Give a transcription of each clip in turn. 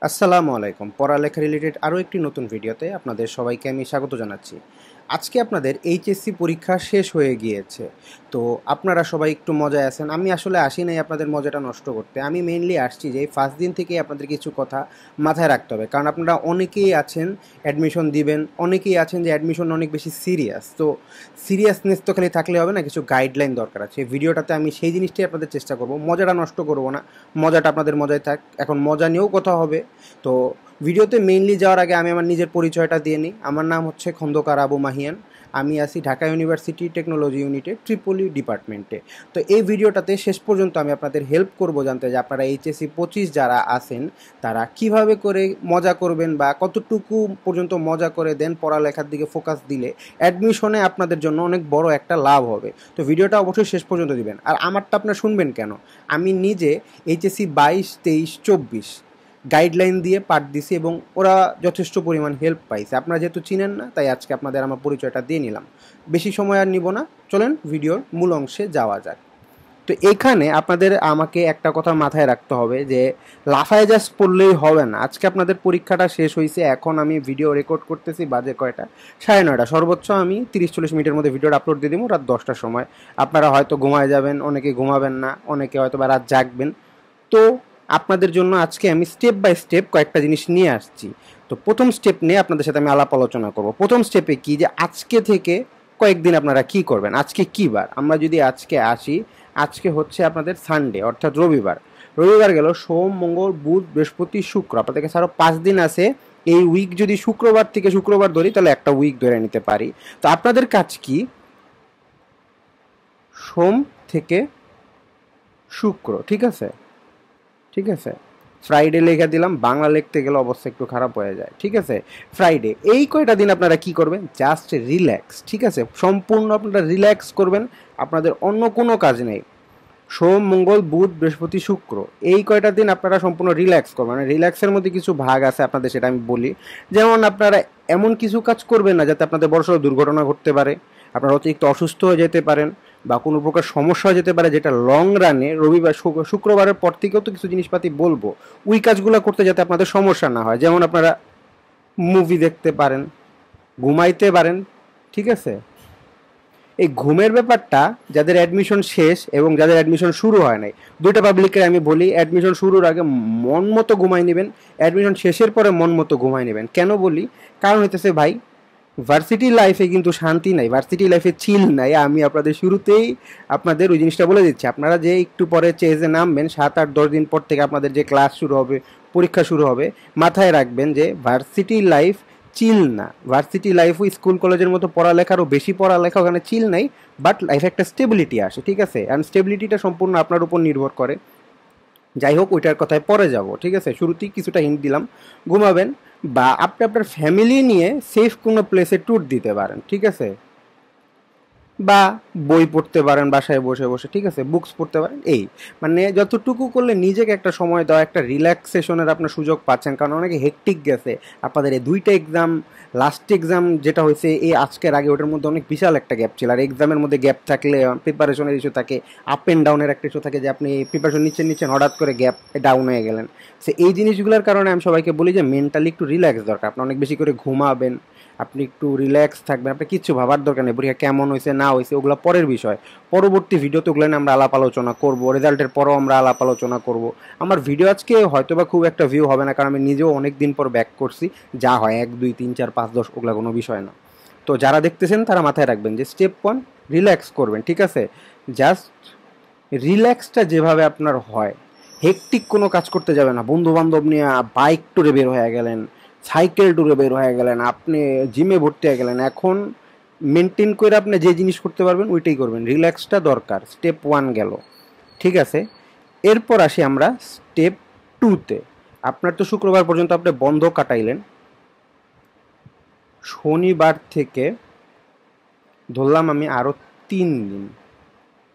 আসসালামু আলাইকুম। পড়ালেখা রিলেটেড আরও একটি নতুন ভিডিওতে আপনাদের সবাইকে আমি স্বাগত জানাচ্ছি। আজকে আপনাদের এইচএসসি পরীক্ষা শেষ হয়ে গিয়েছে। তো আপনারা সবাই একটু মজায় আছেন। আমি আসলে আসি নাই আপনাদের মজাটা নষ্ট করতে। আমি মেইনলি আসছি যে ফার্স্ট দিন থেকেই আপনাদের কিছু কথা মাথায় রাখতে হবে। কারণ আপনারা অনেকেই আছেন অ্যাডমিশন দিবেন, অনেকেই আছেন যে অ্যাডমিশন অনেক বেশি সিরিয়াস। তো সিরিয়াসনেস তো খালি থাকলে হবে না, কিছু গাইডলাইন দরকার আছে। ভিডিওটাতে আমি সেই জিনিসটাই আপনাদের চেষ্টা করব। মজাটা নষ্ট করব না, মজাটা আপনাদের মজায় থাক। এখন মজা নিয়েও কথা হবে। তো ভিডিওতে মেইনলি যাওয়ার আগে আমি আমার নিজের পরিচয়টা দিয়ে নিই। আমার নাম হচ্ছে খন্দকার আবু মাহিয়ান। আমি আছি ঢাকা ইউনিভার্সিটি টেকনোলজি ইউনিটে ট্রিপলি ডিপার্টমেন্টে। তো এই ভিডিওটাতে শেষ পর্যন্ত আমি আপনাদের হেল্প করব জানতে যে আপনারা এইচএসসি 25 যারা আছেন তারা কিভাবে করে মজা করবেন বা কতটুকু পর্যন্ত মজা করে দেন পড়ালেখার দিকে ফোকাস দিলে অ্যাডমিশনে আপনাদের জন্য অনেক বড় একটা লাভ হবে। তো ভিডিওটা অবশ্যই শেষ পর্যন্ত দিবেন। আর আমারটা আপনারা শুনবেন কেন, আমি নিজে এইচএসসি 22, 23, 24 গাইডলাইন দিয়ে পাঠ দিছি এবং ওরা যথেষ্ট পরিমাণ হেল্প পাইছে। আপনারা যেহেতু চিনেন না তাই আজকে আপনাদের আমার পরিচয়টা দিয়ে নিলাম। বেশি সময় আর নিব না, চলেন ভিডিওর মূল অংশে যাওয়া যাক। তো এখানে আপনাদের আমাকে একটা কথা মাথায় রাখতে হবে যে লাফায় জাস্ট পড়লেই হবে না। আজকে আপনাদের পরীক্ষাটা শেষ হয়েছে, এখন আমি ভিডিও রেকর্ড করতেছি, বাজে কয়টা, 9:30। সর্বোচ্চ আমি 30-40 মিনিটের মধ্যে ভিডিওটা আপলোড দিয়ে দিব রাত 10টার সময়। আপনারা হয়তো ঘুমায় যাবেন, অনেকে ঘুমাবেন না, অনেকে হয়তো বা রাত জাগবেন। তো আপনাদের জন্য আজকে আমি স্টেপ বাই স্টেপ কয়েকটা জিনিস নিয়ে আসছি। তো প্রথম স্টেপ নিয়ে আপনাদের সাথে আমি আলাপ আলোচনা করব। প্রথম স্টেপে কি, যে আজকে থেকে কয়েকদিন আপনারা কি করবেন। আজকে কী বার, আমরা যদি আজকে আসি, আজকে হচ্ছে আপনাদের সানডে অর্থাৎ রবিবার। রবিবার গেল, সোম, মঙ্গল, বুধ, বৃহস্পতি, শুক্র। আপনাদের কাছে আরও 5 দিন আছে। এই উইক যদি শুক্রবার থেকে শুক্রবার ধরি তাহলে একটা উইক ধরে নিতে পারি। তো আপনাদের কাজ কি, সোম থেকে শুক্র, ঠিক আছে, ঠিক আছে, ফ্রাইডে লেখা দিলাম, বাংলা লিখতে গেলে অবস্থা একটু খারাপ হয়ে যায়, ঠিক আছে। ফ্রাইডে, এই কয়টা দিন আপনারা কি করবেন, জাস্ট রিল্যাক্স, ঠিক আছে, সম্পূর্ণ আপনারা রিল্যাক্স করবেন। আপনাদের অন্য কোনো কাজ নেই। সোম, মঙ্গল, বুধ, বৃহস্পতি, শুক্র, এই কয়টা দিন আপনারা সম্পূর্ণ রিল্যাক্স করবেন। মানে রিল্যাক্সের মধ্যে কিছু ভাগ আছে আপনাদের, সেটা আমি বলি। যেমন আপনারা এমন কিছু কাজ করবেন না যাতে আপনাদের বড়সড় দুর্ঘটনা ঘটতে পারে, আপনারা অতিরিক্ত অসুস্থ হয়ে যেতে পারেন, বা কোনো প্রকার সমস্যা হয়ে যেতে পারে যেটা লং রানে রবিবার শুক্রবারের পর থেকেও তো কিছু জিনিসপাতি বলবো, ওই কাজগুলো করতে যাতে আপনাদের সমস্যা না হয়। যেমন আপনারা মুভি দেখতে পারেন, ঘুমাইতে পারেন, ঠিক আছে। এই ঘুমের ব্যাপারটা যাদের অ্যাডমিশন শেষ এবং যাদের অ্যাডমিশন শুরু হয় নাই, দুইটা পাবলিকের আমি বলি, অ্যাডমিশন শুরুর আগে মন মতো ঘুমাই নেবেন, অ্যাডমিশন শেষের পরে মন মতো ঘুমাই নেবেন। কেন বলি, কারণ হইতেছে ভাই, ভার্সিটি লাইফে কিন্তু শান্তি নাই, ভার্সিটি লাইফে চিল নাই। আমি আপনাদের শুরুতেই আপনাদের ওই জিনিসটা বলে দিচ্ছি। আপনারা যে একটু পরে চেজে নামবেন, 7, 8, 10 দিন পর থেকে আপনাদের যে ক্লাস শুরু হবে, পরীক্ষা শুরু হবে, মাথায় রাখবেন যে ভার্সিটি লাইফ চিল না। ভার্সিটি লাইফও স্কুল কলেজের মতো পড়ালেখারও বেশি পড়ালেখা, ওখানে চিল নাই, বাট লাইফে একটা স্টেবিলিটি আসে, ঠিক আছে। অ্যান্ড স্টেবিলিটিটা সম্পূর্ণ আপনার উপর নির্ভর করে। যাই হোক, ওইটার কথায় পরে যাব, ঠিক আছে। শুরুতেই কিছুটা হিন্ট দিলাম। ঘুমাবেন, বা আপনি আপনার ফ্যামিলি নিয়ে সেফ কোনো প্লেসে ট্যুর দিতে পারেন, ঠিক আছে। বা বই পড়তে পারেন বাসায় বসে বসে, ঠিক আছে, বুকস পড়তে পারেন। এই মানে যতটুকু করলে নিজেকে একটা সময় দেওয়া, একটা রিল্যাক্সেশনের আপনার সুযোগ পাচ্ছেন। কারণ অনেকে হেকটিক গেছে আপনাদের এই দুইটা এক্সাম, লাস্ট এক্সাম যেটা হয়েছে এই আজকের আগে, ওটার মধ্যে অনেক বিশাল একটা গ্যাপ ছিল। আর এক্সামের মধ্যে গ্যাপ থাকলে প্রিপারেশনের ইস্যু থাকে, আপ অ্যান্ড ডাউনের একটা ইস্যু থাকে, যে আপনি প্রিপারেশন নিচ্ছেন নিচ্ছেন হঠাৎ করে গ্যাপ ডাউন হয়ে গেলেন। সে এই জিনিসগুলোর কারণে আমি সবাইকে বলি যে মেন্টালি একটু রিল্যাক্স দরকার। আপনি অনেক বেশি করে ঘুমাবেন, আপনি একটু রিল্যাক্স থাকবেন, আপনি কিচ্ছু ভাবার দরকার নেই। পরীক্ষা কেমন হয়েছে না হয়েছে ওগুলো পরের বিষয়। পরবর্তী ভিডিওতে ওগুলো নিয়ে আমরা আলাপ আলোচনা করব, রেজাল্টের পরও আমরা আলাপ আলোচনা করব। আমার ভিডিও আজকে হয়তো বা খুব একটা ভিউ হবে না, কারণ আমি নিজেও অনেক দিন পর ব্যাক করছি। যা হয় 1, 2, 3, 4, 5, 10 ওগুলো কোনো বিষয় না। তো যারা দেখতেছেন তারা মাথায় রাখবেন যে স্টেপ 1 রিল্যাক্স করবেন, ঠিক আছে। জাস্ট রিল্যাক্সটা যেভাবে আপনার হয়, হেকটিক কোনো কাজ করতে যাবে না। বন্ধু বান্ধব নিয়ে বাইক ট্যুরে বের হয়ে গেলেন, সাইকেল ট্যুরে বের হয়ে গেলেন, আপনি জিমে ভর্তি হয়ে গেলেন, এখন মেনটেন করে আপনি যে জিনিস করতে পারবেন ওইটাই করবেন। রিল্যাক্সটা দরকার, স্টেপ 1 গেল, ঠিক আছে। এরপর আসি আমরা স্টেপ 2তে। আপনার তো শুক্রবার পর্যন্ত আপনি বন্ধ কাটাইলেন, শনিবার থেকে ধরলাম আমি আরও 3 দিন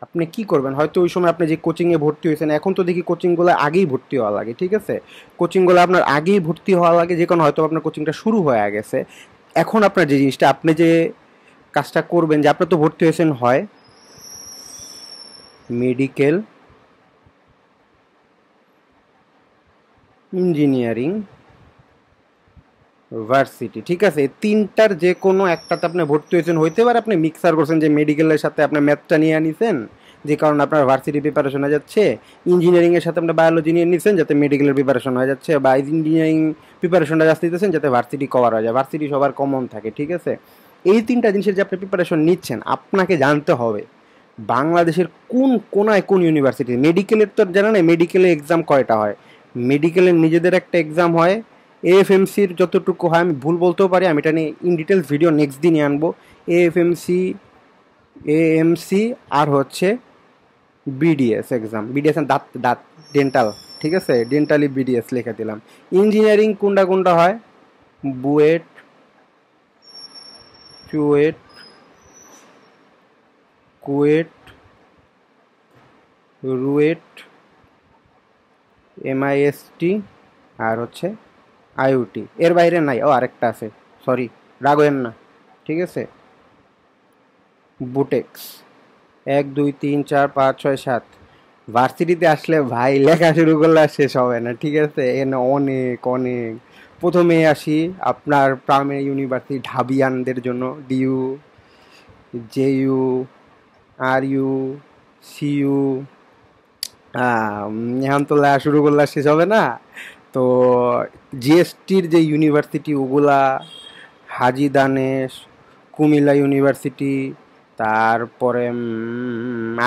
আপনি কি করবেন। হয়তো ওই সময় আপনি যে কোচিংয়ে ভর্তি হয়েছেন, এখন তো দেখি কোচিংগুলো আগেই ভর্তি হওয়া লাগে, ঠিক আছে। কোচিংগুলো আপনার আগেই ভর্তি হওয়া লাগে, যে কোনো হয়তো আপনার কোচিংটা শুরু হয়ে গেছে। এখন আপনার যে জিনিসটা, আপনি যে কাজটা করবেন, যে আপনি তো ভর্তি হয়েছেন হয় মেডিকেল ইঞ্জিনিয়ারিং ভার্সিটি, ঠিক আছে। এই তিনটার যে কোনো একটাতে আপনি ভর্তি হয়েছেন, হইতে পারে আপনি মিক্সার করছেন যে মেডিকেলের সাথে আপনি ম্যাথটা নিয়ে নিছেন, যে কারণে আপনার ভার্সিটি প্রিপারেশন হয়ে যাচ্ছে। ইঞ্জিনিয়ারিংয়ের সাথে আপনি বায়োলজি নিয়ে নিছেন যাতে মেডিকেলের প্রিপারেশন হয়ে যাচ্ছে, বা ইঞ্জিনিয়ারিং প্রিপারেশনটা জাস্ট নিতেছেন যাতে ভার্সিটি কভার হয়ে যায়। ভার্সিটি সবার কমন থাকে, ঠিক আছে। এই তিনটা জিনিসের যে আপনি প্রিপারেশন নিচ্ছেন, আপনাকে জানতে হবে বাংলাদেশের কোন কোনায় কোন ইউনিভার্সিটি। মেডিকেলের তো জানা নেই মেডিকেলে এক্সাম কয়টা হয়। মেডিকেলের নিজেদের একটা এক্সাম হয়, এএফএমসির যতটুকু হয়, আমি ভুল বলতেও পারি, আমি এটা নিয়ে ইন ডিটেলস ভিডিও নেক্সট দিনই আনবো। এএফএমসি, এএমসি, আর হচ্ছে বিডিএস এক্সাম, বিডিএস দাঁত দাঁত ডেন্টাল, ঠিক আছে, ডেন্টালি বিডিএস লিখে দিলাম। ইঞ্জিনিয়ারিং কোনটা কোনটা হয়, বুয়েট, চুয়েট, কুয়েট, রুয়েট, এমআইএসটি, আর হচ্ছে আইউটি। এর বাইরে নাই, ও আরেকটা আছে, সরি রাগোয়েন না, ঠিক আছে, বুটেক্স। 1 2 3 4 5 6 7। ভার্সিটিতে আসলে ভাই লেখা শুরু করলে আর শেষ হবে না, ঠিক আছে। এখানে অনেক অনেক। প্রথমে আসি আপনার প্রাইমারি ইউনিভার্সিটি ঢাবিয়ানদের জন্য, ডিইউ, জেইউ, আরইউ, সিইউ। এখন তো লেখা শুরু করলে আর শেষ হবে না। তো জিএসটির যে ইউনিভার্সিটি ওগুলা, হাজী দানেশ, কুমিল্লা ইউনিভার্সিটি, তারপরে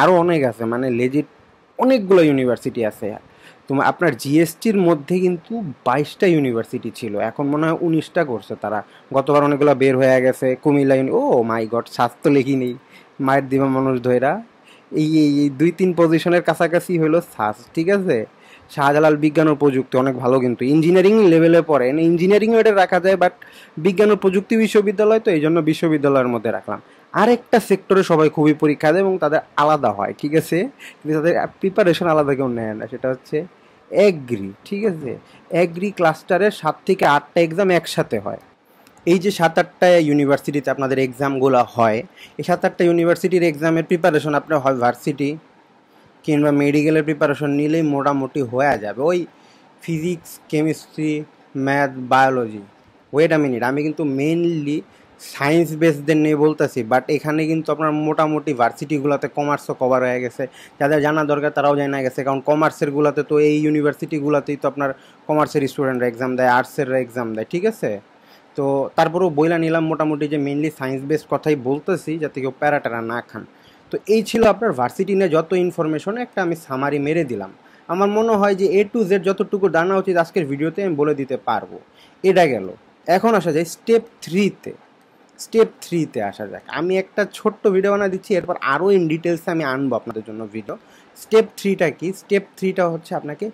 আরও অনেক আছে, মানে লেজিট অনেকগুলো ইউনিভার্সিটি আছে। তোমার আপনার জিএসটির মধ্যে কিন্তু 22টা ইউনিভার্সিটি ছিল, এখন মনে হয় 19টা করছে তারা। গতবার অনেকগুলো বের হয়ে গেছে। কুমিল্লা ও মাই গড, স্বাস্থ্য লেখি নেই, মায়ের দিবা মানুষ ধৈরা। এই এই 2-3 পজিশনের কাছাকাছি হলো সাস, ঠিক আছে। শাহজালাল বিজ্ঞান ও প্রযুক্তি অনেক ভালো, কিন্তু ইঞ্জিনিয়ারিং লেভেলে পড়ে, ইঞ্জিনিয়ারিংও এটা রাখা যায়, বাট বিজ্ঞান ও প্রযুক্তি বিশ্ববিদ্যালয় তো এই জন্য বিশ্ববিদ্যালয়ের মধ্যে রাখলাম। আরেকটা সেক্টরে সবাই খুবই পরীক্ষা দেয় এবং তাদের আলাদা হয়, ঠিক আছে, কিন্তু তাদের প্রিপারেশন আলাদা কেউ নেয় না, সেটা হচ্ছে এগ্রি, ঠিক আছে। এগ্রি ক্লাস্টারের 7 থেকে 8টা এক্সাম একসাথে হয়। এই যে 7-8টা ইউনিভার্সিটিতে আপনাদের এক্সামগুলো হয়, এই 7-8টা ইউনিভার্সিটির এক্সামের প্রিপারেশন আপনার হয় ভার্সিটি কিংবা মেডিকেলের প্রিপারেশন নিলেই মোটামুটি হয়ে যাবে। ওই physics, chemistry, math, biology. Wait a minute, আমি কিন্তু মেইনলি সায়েন্স বেসদের নিয়ে বলতেছি, বাট এখানে কিন্তু আপনার মোটামুটি ভার্সিটিগুলোতে কমার্সও কভার হয়ে গেছে। যাদের জানা দরকার তারাও জানা গেছে, কারণ কমার্সেরগুলোতে তো এই ইউনিভার্সিটিগুলোতেই তো আপনার কমার্সের স্টুডেন্টরা এক্সাম দেয়, আর্টসেররা এক্সাম দেয়, ঠিক আছে। তো তারপরেও বইলা নিলাম মোটামুটি যে মেইনলি সায়েন্স বেসড কথাই বলতেছি, যাতে কেউ প্যারাটারা না খান। তো এই ছিল আপনার ভার্সিটি নিয়ে যত ইনফরমেশন, একটা আমি সামারি মেরে দিলাম। আমার মনে হয় যে A to Z যতটুকু জানা উচিত আজকের ভিডিওতে আমি বলে দিতে পারবো। এটা গেল। এখন আসা যায় স্টেপ থ্রিতে আসা যাক। আমি একটা ছোট্ট ভিডিও বানা দিচ্ছি, এরপর আরও ইন ডিটেলসে আমি আনবো আপনাদের জন্য ভিডিও। স্টেপ থ্রিটা কি? স্টেপ থ্রিটা হচ্ছে আপনাকে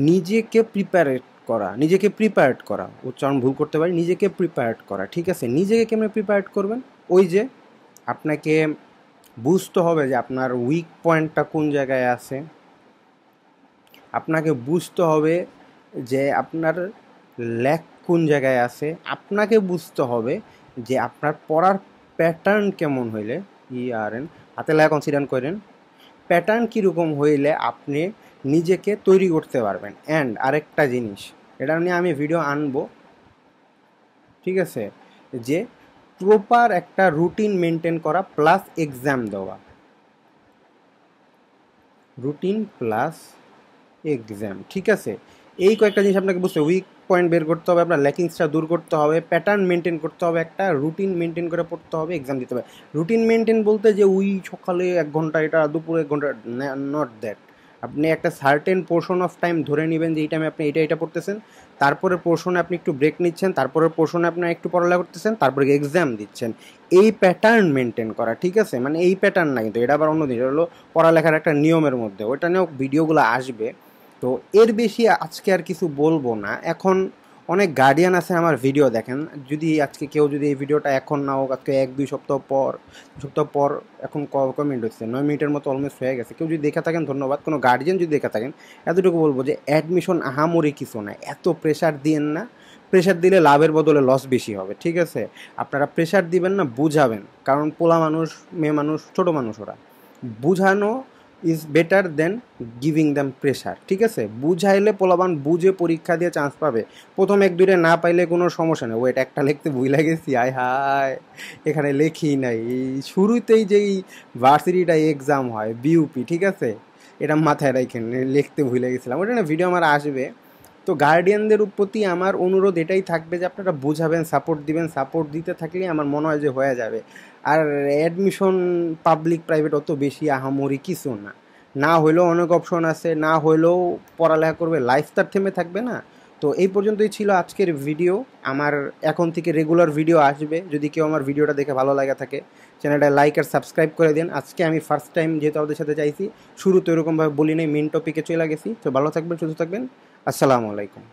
নিজেকে প্রিপেয়ার্ড করা, উচ্চারণ ভুল করতে পারি, নিজেকে প্রিপেয়ার্ড করা, ঠিক আছে। নিজেকে কেমন প্রিপেয়ার্ড করবেন? ওই যে আপনাকে বুঝতে হবে যে আপনার উইক পয়েন্টটা কোন জায়গায় আছে, আপনাকে বুঝতে হবে যে আপনার ল্যাক কোন জায়গায় আছে, আপনাকে বুঝতে হবে যে আপনার পড়ার প্যাটার্ন কেমন হইলে, ERN হাতে লেখা কনসিডার করেন, প্যাটার্ন কীরকম হইলে আপনি নিজেকে তৈরি করতে পারবেন। অ্যান্ড আরেকটা জিনিস, এটা নিয়ে আমি ভিডিও আনবো, ঠিক আছে, যে প্রপার একটা রুটিন মেনটেন করা প্লাস এক্সাম দেওয়া, রুটিন প্লাস এক্সাম, ঠিক আছে। এই কয়েকটা জিনিস আপনাকে বুঝতে হবে। উইক পয়েন্ট বের করতে হবে, আপনার ল্যাকিংসটা দূর করতে হবে, প্যাটার্ন মেনটেন করতে হবে, একটা রুটিন মেনটেন করে পড়তে হবে, এক্সাম দিতে হবে। রুটিন মেনটেন বলতে যে সকালে 1 ঘন্টা এটা, দুপুরে 1 ঘন্টা, নট দ্যাট। আপনি একটা সার্টেন পোর্শন অফ টাইম ধরে নেবেন যে এই টাইমে আপনি এটা পড়তেছেন, তারপরে পোর্শনে আপনি একটু ব্রেক নিচ্ছেন, তারপরে পোর্শনে আপনি একটু পড়ালেখা করতেছেন, তারপরে এক্সাম দিচ্ছেন। এই প্যাটার্ন মেনটেন করা, ঠিক আছে। মানে এই প্যাটার্ন না, কিন্তু এটা আবার অন্য দিন, এটা হলো পড়ালেখার একটা নিয়মের মধ্যে, ওইটা নিয়েও ভিডিওগুলো আসবে। তো এর বেশি আজকে আর কিছু বলবো না। এখন অনেক গার্ডিয়ান আছে আমার ভিডিও দেখেন, যদি আজকে কেউ যদি এই ভিডিওটা এখন না হোক, আজকে 1-2 সপ্তাহ পর এখন কমেন্ট হচ্ছে 9 মিনিটের মতো অলমোস্ট হয়ে গেছে, কেউ যদি দেখে থাকেন ধন্যবাদ। কোনো গার্ডিয়ান যদি দেখে থাকেন, এতটুকু বলবো যে অ্যাডমিশন আহামরি কিছু না, এত প্রেশার দিয়েন না। প্রেশার দিলে লাভের বদলে লস বেশি হবে, ঠিক আছে। আপনারা প্রেশার দিবেন না, বুঝাবেন, কারণ পোলা মানুষ, মেয়ে মানুষ, ছোটো মানুষ, ওরা বুঝানো is better then giving them pressure. ঠিক আছে, বুঝাইলে পোলাবান বুঝে পরীক্ষা দিয়ে চান্স পাবে। প্রথম এক দুইটা না পাইলে কোনো সমস্যা নেই, ওয়েট একটা লিখতে ভুলে গেছি, আয় হায় এখানে লেখি নাই। এই শুরুতেই যেই ভার্সিটিটা এক্সাম হয় বিউপি, ঠিক আছে, এটা মাথায় রাখেন, লিখতে ভুলে গেছিলাম। ওটা না ভিডিও আমার আসবে। তো গার্ডিয়ানদের প্রতি আমার অনুরোধ এটাই থাকবে যে আপনারা বুঝাবেন, সাপোর্ট দিবেন। সাপোর্ট দিতে থাকলে আমার মনে হয় যে হয়ে যাবে। আর অ্যাডমিশন পাবলিক প্রাইভেট অত বেশি আহামরি কিছু না, না হইলেও অনেক অপশন আছে, না হইলেও পড়ালেখা করবে, লাইফ তার থেমে থাকবে না। তো এই পর্যন্তই ছিল আজকের ভিডিও। আমার এখন থেকে রেগুলার ভিডিও আসবে, যদি কেউ আমার ভিডিওটা দেখে ভালো লাগা থাকে চ্যানেলটা লাইক আর সাবস্ক্রাইব করে দিন। আজকে আমি ফার্স্ট টাইম যেহেতু আমাদের সাথে চাইছি, শুরুতে এরকমভাবে বলি নাই, মেন টপিকে চলে গেছি। তো ভালো থাকবেন, সুস্থ থাকবেন, আসসালামু আলাইকুম।